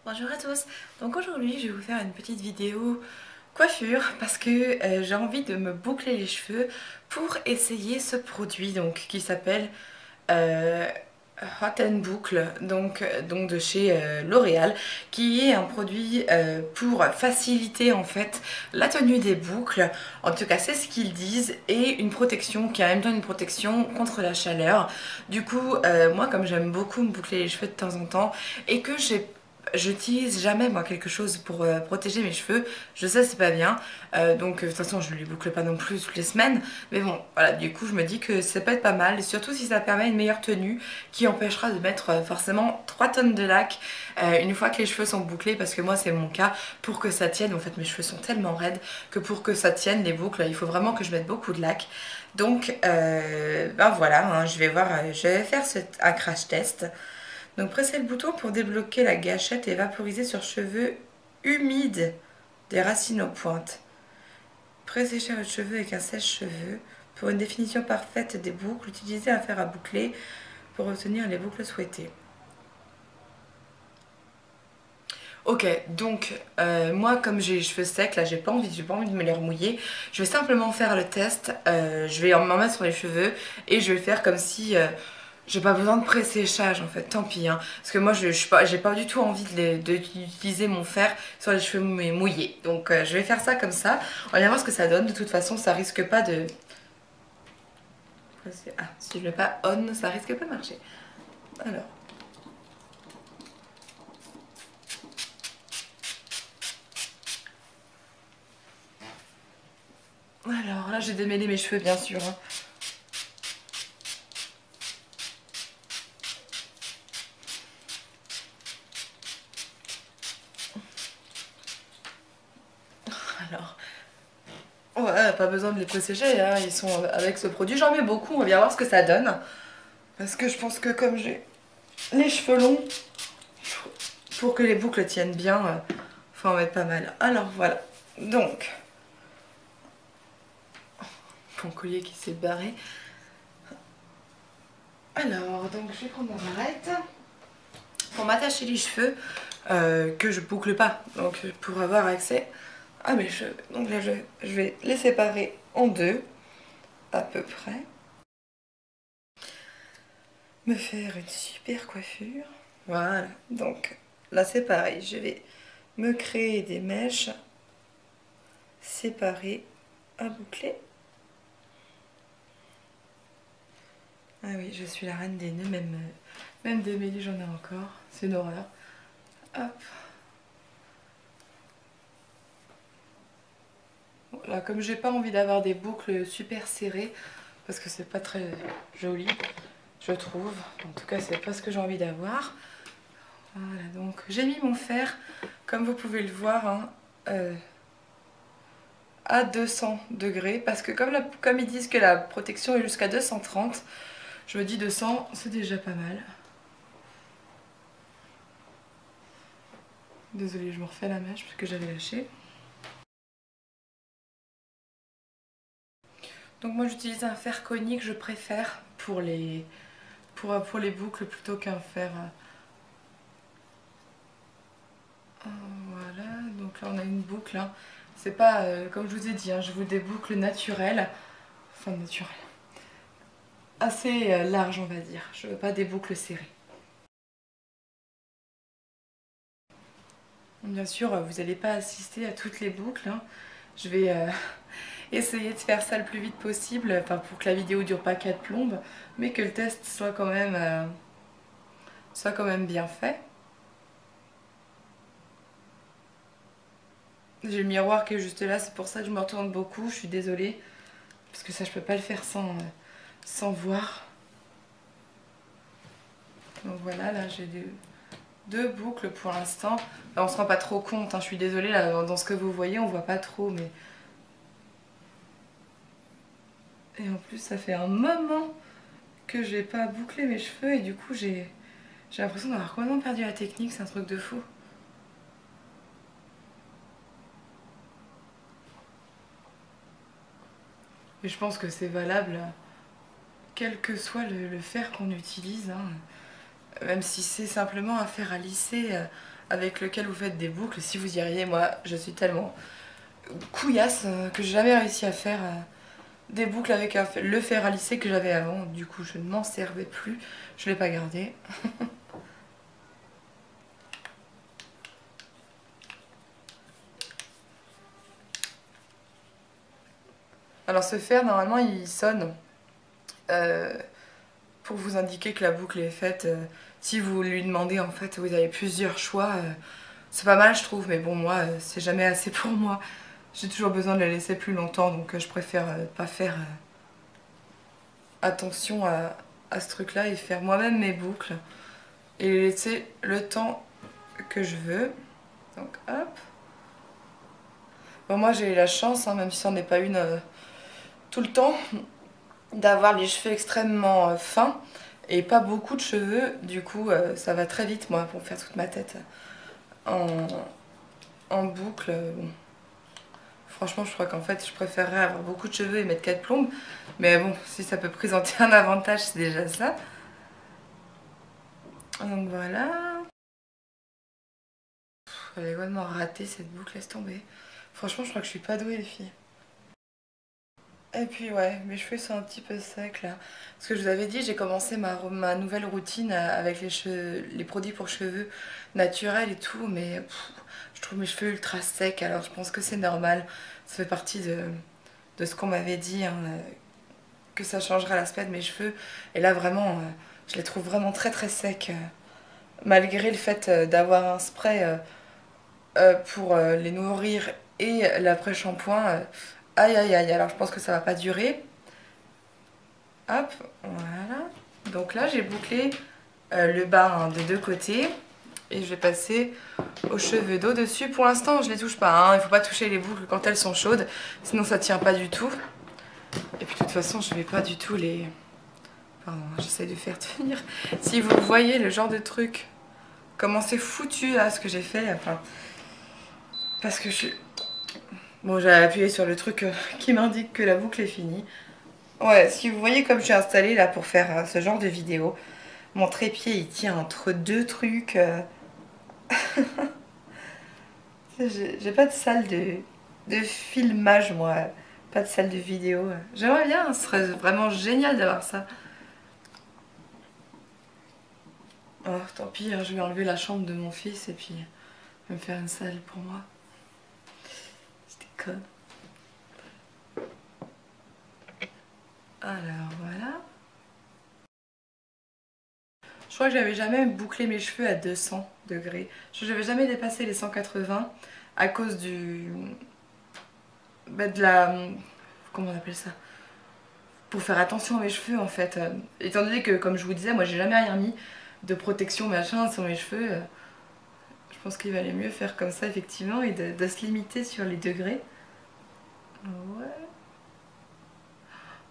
Bonjour à tous, donc aujourd'hui je vais vous faire une petite vidéo coiffure parce que j'ai envie de me boucler les cheveux pour essayer ce produit donc qui s'appelle euh, Hot and Boucle donc de chez L'Oréal, qui est un produit pour faciliter en fait la tenue des boucles. En tout cas c'est ce qu'ils disent, et une protection qui est en même temps une protection contre la chaleur. Du coup moi, comme j'aime beaucoup me boucler les cheveux de temps en temps et que j'utilise jamais moi quelque chose pour protéger mes cheveux, je sais c'est pas bien, donc de toute façon je ne les boucle pas non plus toutes les semaines, mais bon voilà, du coup je me dis que ça peut être pas mal, et surtout si ça permet une meilleure tenue qui empêchera de mettre forcément 3 tonnes de lac une fois que les cheveux sont bouclés, parce que moi c'est mon cas. Pour que ça tienne, en fait mes cheveux sont tellement raides que pour que ça tienne les boucles il faut vraiment que je mette beaucoup de lac. Donc ben voilà, hein, je vais voir, je vais faire un crash test. Donc pressez le bouton pour débloquer la gâchette et vaporiser sur cheveux humides des racines aux pointes. Pré-séchez votre cheveu avec un sèche-cheveux. Pour une définition parfaite des boucles, utilisez un fer à boucler pour obtenir les boucles souhaitées. Ok, donc moi comme j'ai les cheveux secs, là j'ai pas envie de me les remouiller. Je vais simplement faire le test, je vais m'en mettre sur les cheveux et je vais faire comme si j'ai pas besoin de pré-séchage en fait, tant pis hein. Parce que moi j'ai pas du tout envie d'utiliser mon fer sur les cheveux mouillés. Donc je vais faire ça comme ça, on va voir ce que ça donne. De toute façon ça risque pas de... Ah, si je le mets pas on, ça risque pas de marcher. Alors... Alors là j'ai démêlé mes cheveux bien sûr hein. Alors... Ouais, pas besoin de les pré-sécher, hein. Ils sont avec ce produit. J'en mets beaucoup, on va bien voir ce que ça donne. Parce que je pense que comme j'ai les cheveux longs, pour que les boucles tiennent bien, faut en mettre pas mal. Alors voilà, donc... Mon collier qui s'est barré. Alors, donc je vais prendre ma barrette pour m'attacher les cheveux, que je boucle pas. Donc pour avoir accès à mes cheveux. Donc là, je vais les séparer en deux, à peu près. Me faire une super coiffure. Voilà, donc là c'est pareil, je vais me créer des mèches séparées à boucler. Ah oui, je suis la reine des nœuds, même démêlés j'en ai encore, c'est une horreur. Hop. Là, comme j'ai pas envie d'avoir des boucles super serrées, parce que c'est pas très joli, je trouve. En tout cas, c'est pas ce que j'ai envie d'avoir. Voilà, donc j'ai mis mon fer, comme vous pouvez le voir, hein, à 200 degrés, parce que comme ils disent que la protection est jusqu'à 230, je me dis 200, c'est déjà pas mal. Désolée, je me refais la mèche parce que j'avais lâché. Donc moi j'utilise un fer conique, je préfère pour les boucles plutôt qu'un fer... Voilà, donc là on a une boucle, hein. C'est pas, comme je vous ai dit, hein, je veux des boucles naturelles, enfin naturelles, assez larges on va dire, je veux pas des boucles serrées. Bien sûr, vous n'allez pas assister à toutes les boucles, hein. Je vais essayer de faire ça le plus vite possible, enfin pour que la vidéo dure pas 4 plombes, mais que le test soit quand même bien fait. J'ai le miroir qui est juste là, c'est pour ça que je me retourne beaucoup, je suis désolée. Parce que ça, je peux pas le faire sans voir. Donc voilà, là j'ai deux boucles pour l'instant. On se rend pas trop compte, hein, je suis désolée, là, dans ce que vous voyez, on voit pas trop, mais... Et en plus, ça fait un moment que j'ai pas bouclé mes cheveux, et du coup, j'ai l'impression d'avoir complètement perdu la technique, c'est un truc de fou. Et je pense que c'est valable quel que soit le fer qu'on utilise, hein. Même si c'est simplement un fer à lisser avec lequel vous faites des boucles. Si vous y arrivez, moi je suis tellement couillasse que j'ai jamais réussi à faire des boucles avec le fer à lisser que j'avais avant. Du coup je ne m'en servais plus, je l'ai pas gardé. Alors ce fer normalement il sonne euh, pour vous indiquer que la boucle est faite. Si vous lui demandez en fait, vous avez plusieurs choix. C'est pas mal je trouve, mais bon moi c'est jamais assez pour moi. J'ai toujours besoin de la laisser plus longtemps, donc je préfère pas faire attention à ce truc là et faire moi-même mes boucles et les laisser le temps que je veux. Donc hop. Bon moi j'ai eu la chance, hein, même si c'en n'est pas une tout le temps, d'avoir les cheveux extrêmement fins et pas beaucoup de cheveux. Du coup ça va très vite moi pour faire toute ma tête en, en boucle. Bon. Franchement je crois qu'en fait je préférerais avoir beaucoup de cheveux et mettre 4 plombes. Mais bon, si ça peut présenter un avantage, c'est déjà ça. Donc voilà. Elle est complètement ratée cette boucle, laisse tomber. Franchement, je crois que je suis pas douée, les filles. Et puis ouais, mes cheveux sont un petit peu secs là. Parce que je vous avais dit, j'ai commencé ma nouvelle routine avec les produits pour cheveux naturels et tout. Mais je trouve mes cheveux ultra secs, alors je pense que c'est normal. Ça fait partie de ce qu'on m'avait dit, hein, que ça changerait l'aspect de mes cheveux. Et là vraiment, je les trouve vraiment très très secs. Malgré le fait d'avoir un spray pour les nourrir et l'après-shampoing. Aïe aïe aïe, alors je pense que ça va pas durer. Hop, voilà. Donc là j'ai bouclé le bas hein, de deux côtés. Et je vais passer aux cheveux d'au-dessus. Pour l'instant je les touche pas, hein. Il faut pas toucher les boucles quand elles sont chaudes. Sinon ça tient pas du tout. Et puis de toute façon je vais pas du tout les... Pardon, j'essaie de faire tenir. Si vous voyez le genre de truc, comment c'est foutu là ce que j'ai fait, enfin... Parce que je suis... Bon, j'ai appuyé sur le truc qui m'indique que la boucle est finie. Ouais, si vous voyez comme je suis installée là pour faire ce genre de vidéo, mon trépied il tient entre deux trucs. J'ai pas de salle de filmage moi, pas de salle de vidéo. J'aimerais bien, ce serait vraiment génial d'avoir ça. Oh, tant pis, hein, je vais enlever la chambre de mon fils et puis je vais me faire une salle pour moi. C'était con. Alors voilà. Je crois que j'avais jamais bouclé mes cheveux à 200 degrés. Je n'avais jamais dépassé les 180 à cause du... Bah, de la... Comment on appelle ça? Pour faire attention à mes cheveux en fait. Étant donné que, comme je vous disais, moi j'ai jamais rien mis de protection machin sur mes cheveux. Je pense qu'il valait mieux faire comme ça effectivement et de se limiter sur les degrés. Ouais.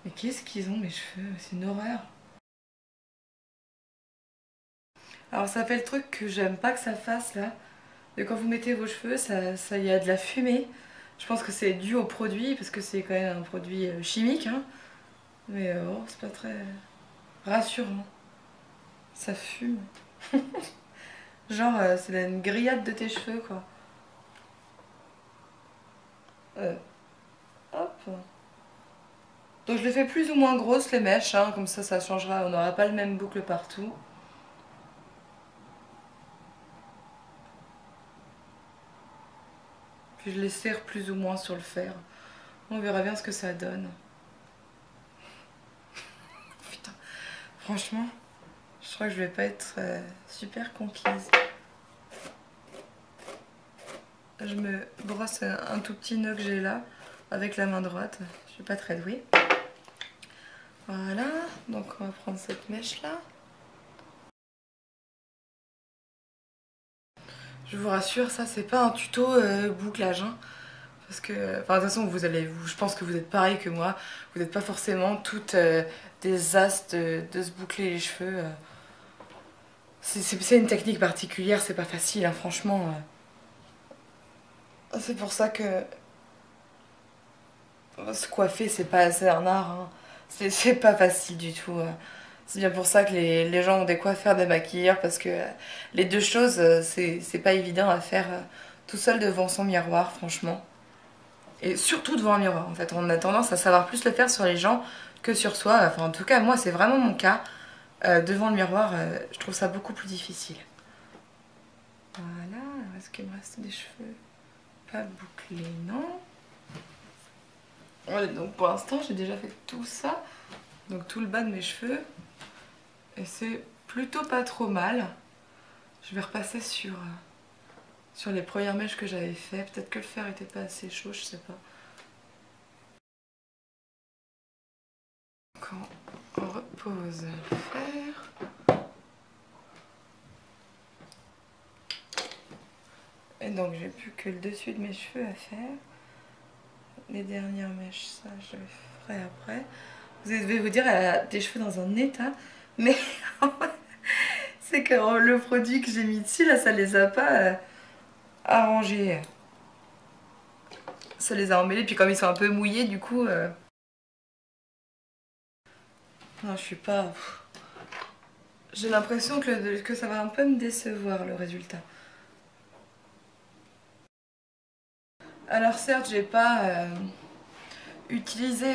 Mais qu'est-ce qu'ils ont mes cheveux? C'est une horreur. Alors ça fait le truc que j'aime pas que ça fasse là. Et quand vous mettez vos cheveux, ça y a de la fumée. Je pense que c'est dû au produit, parce que c'est quand même un produit chimique. Hein. Mais oh, c'est pas très rassurant. Ça fume. Genre, c'est une grillade de tes cheveux, quoi. Euh, hop. Donc je les fais plus ou moins grosses, les mèches. Hein, comme ça changera. On n'aura pas le même boucle partout. Puis je les serre plus ou moins sur le fer. On verra bien ce que ça donne. Putain, franchement, je crois que je vais pas être super conquise. Je me brosse un tout petit nœud que j'ai là avec la main droite. Je suis pas très douée. Voilà, donc on va prendre cette mèche là. Je vous rassure, ça c'est pas un tuto bouclage. Hein, parce que, enfin, de toute façon, je pense que vous êtes pareil que moi. Vous n'êtes pas forcément toutes des as de se boucler les cheveux. C'est une technique particulière, c'est pas facile, hein, franchement. C'est pour ça que se coiffer, c'est un art. Hein. C'est pas facile du tout. C'est bien pour ça que les gens ont des coiffeurs, des maquilleurs, parce que les deux choses, c'est pas évident à faire tout seul devant son miroir, franchement. Et surtout devant un miroir, en fait. On a tendance à savoir plus le faire sur les gens que sur soi. Enfin, en tout cas, moi, c'est vraiment mon cas. Devant le miroir, je trouve ça beaucoup plus difficile. Voilà, est-ce qu'il me reste des cheveux pas bouclés? Non. Ouais, donc pour l'instant, j'ai déjà fait tout ça. Donc tout le bas de mes cheveux. Et c'est plutôt pas trop mal. Je vais repasser sur les premières mèches que j'avais fait. Peut-être que le fer était pas assez chaud, je sais pas. Quand on repose le fer. Et donc j'ai plus que le dessus de mes cheveux à faire. Les dernières mèches, ça je le ferai après. Vous devez vous dire, elle a des cheveux dans un état. Mais c'est que le produit que j'ai mis dessus, là, ça les a pas arrangés. Ça les a emmêlés, puis comme ils sont un peu mouillés, du coup... Non, je suis pas... J'ai l'impression que ça va un peu me décevoir, le résultat. Alors certes, j'ai pas utilisé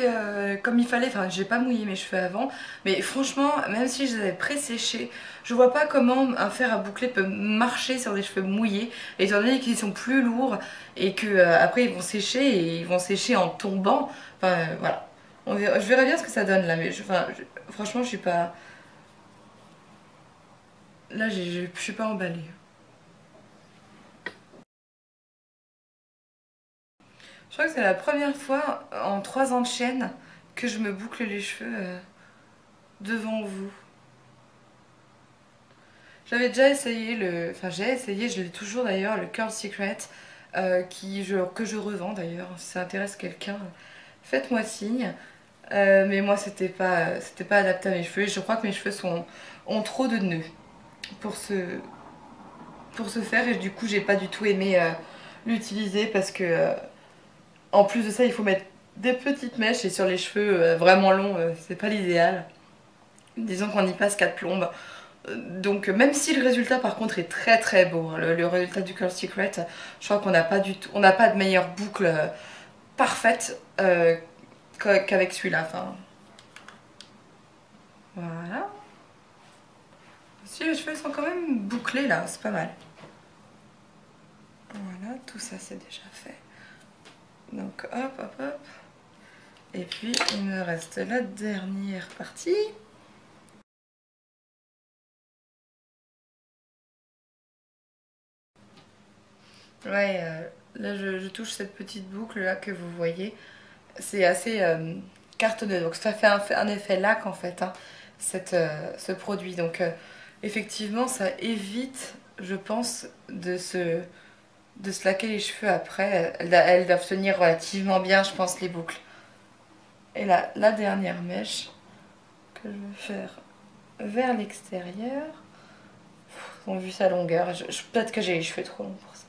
comme il fallait, enfin j'ai pas mouillé mes cheveux avant, mais franchement, même si je les avais pré-séchés, je vois pas comment un fer à boucler peut marcher sur des cheveux mouillés, étant donné qu'ils sont plus lourds et que après ils vont sécher et ils vont sécher en tombant. Enfin voilà. Je verrai bien ce que ça donne là, mais franchement je suis pas... Là je suis pas emballée. Je crois que c'est la première fois en 3 ans de chaîne que je me boucle les cheveux devant vous. J'avais déjà essayé Enfin j'ai essayé, je l'ai toujours d'ailleurs, le Curl Secret, que je revends d'ailleurs. Si ça intéresse quelqu'un, faites-moi signe. Mais moi c'était pas adapté à mes cheveux. Je crois que mes cheveux ont trop de nœuds pour pour se faire. Et du coup j'ai pas du tout aimé l'utiliser parce que en plus de ça il faut mettre des petites mèches et sur les cheveux vraiment longs c'est pas l'idéal. Disons qu'on y passe 4 plombes. Donc même si le résultat par contre est très très beau, hein, le résultat du Curl Secret, je crois qu'on n'a pas du tout, on n'a pas de meilleure boucle parfaite qu'avec celui-là. Enfin, voilà. Si les cheveux sont quand même bouclés là, c'est pas mal. Voilà, tout ça c'est déjà fait. Donc hop hop hop. Et puis il me reste la dernière partie. Ouais, là je touche cette petite boucle là que vous voyez. C'est assez cartonneux, donc ça fait un effet lac en fait, hein, ce produit. Donc effectivement ça évite, je pense, de se laquer les cheveux après. Elles doivent tenir relativement bien, je pense, les boucles. Et là, la dernière mèche que je vais faire vers l'extérieur. Ils ont vu sa longueur. Peut-être que j'ai les cheveux trop longs pour ça.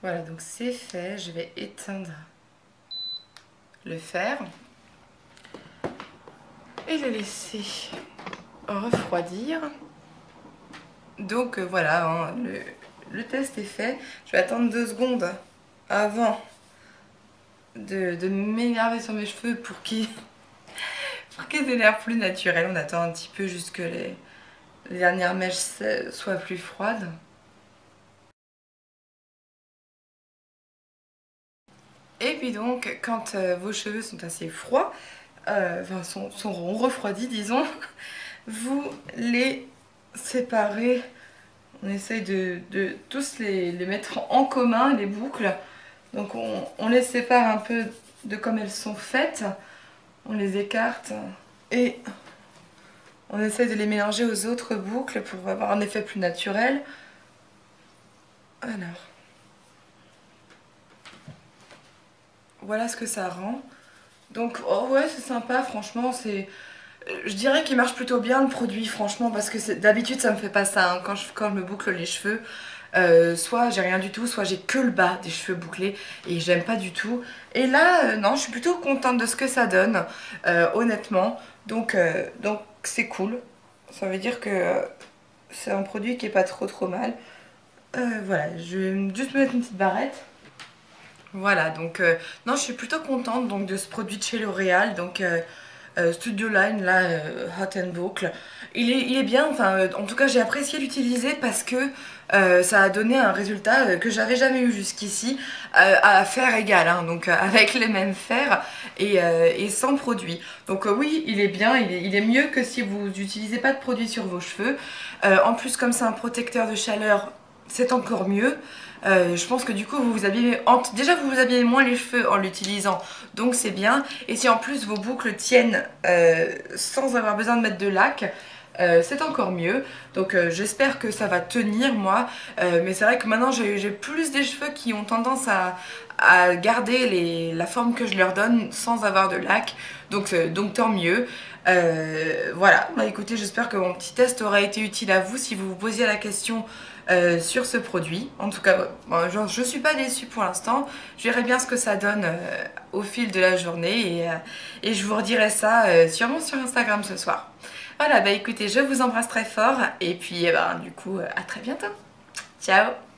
Voilà, donc c'est fait. Je vais éteindre le fer et le laisser refroidir. Donc voilà, hein, le test est fait. Je vais attendre 2 secondes avant de m'énerver sur mes cheveux pour qu'ils aient l'air plus naturels. On attend un petit peu jusque les dernières mèches soient plus froides. Et puis donc, quand vos cheveux sont assez froids, enfin sont refroidis disons, vous les séparez. On essaye de tous les mettre en commun, les boucles. Donc on les sépare un peu de comme elles sont faites. On les écarte et on essaye de les mélanger aux autres boucles pour avoir un effet plus naturel. Alors, voilà ce que ça rend. Donc, oh ouais, c'est sympa, franchement, je dirais qu'il marche plutôt bien le produit, franchement, parce que d'habitude ça me fait pas ça, hein, quand je me boucle les cheveux. soit j'ai rien du tout, soit j'ai que le bas des cheveux bouclés et j'aime pas du tout. Et là, non, je suis plutôt contente de ce que ça donne, honnêtement. Donc c'est cool. Ça veut dire que c'est un produit qui est pas trop mal. Voilà, je vais juste me mettre une petite barrette. Voilà, donc non, je suis plutôt contente donc, de ce produit de chez L'Oréal, donc Studio Line, là, Hot and Boucle. Il est bien, enfin, en tout cas, j'ai apprécié l'utiliser parce que ça a donné un résultat que j'avais jamais eu jusqu'ici, à fer égal, hein, donc avec les mêmes fers et sans produit. Donc oui, il est bien, il est mieux que si vous n'utilisez pas de produit sur vos cheveux. En plus, comme c'est un protecteur de chaleur, c'est encore mieux. Je pense que du coup vous vous abîmez, déjà vous vous abîmez moins les cheveux en l'utilisant, donc c'est bien. Et si en plus vos boucles tiennent sans avoir besoin de mettre de lac, c'est encore mieux. Donc j'espère que ça va tenir moi, mais c'est vrai que maintenant j'ai plus des cheveux qui ont tendance à garder la forme que je leur donne sans avoir de lac, donc tant mieux. Voilà, bah écoutez, j'espère que mon petit test aura été utile à vous si vous vous posiez la question sur ce produit. En tout cas, bon, genre, je suis pas déçue pour l'instant. Je verrai bien ce que ça donne au fil de la journée et je vous redirai ça sûrement sur Instagram ce soir. Voilà, bah écoutez, je vous embrasse très fort et puis du coup, à très bientôt. Ciao!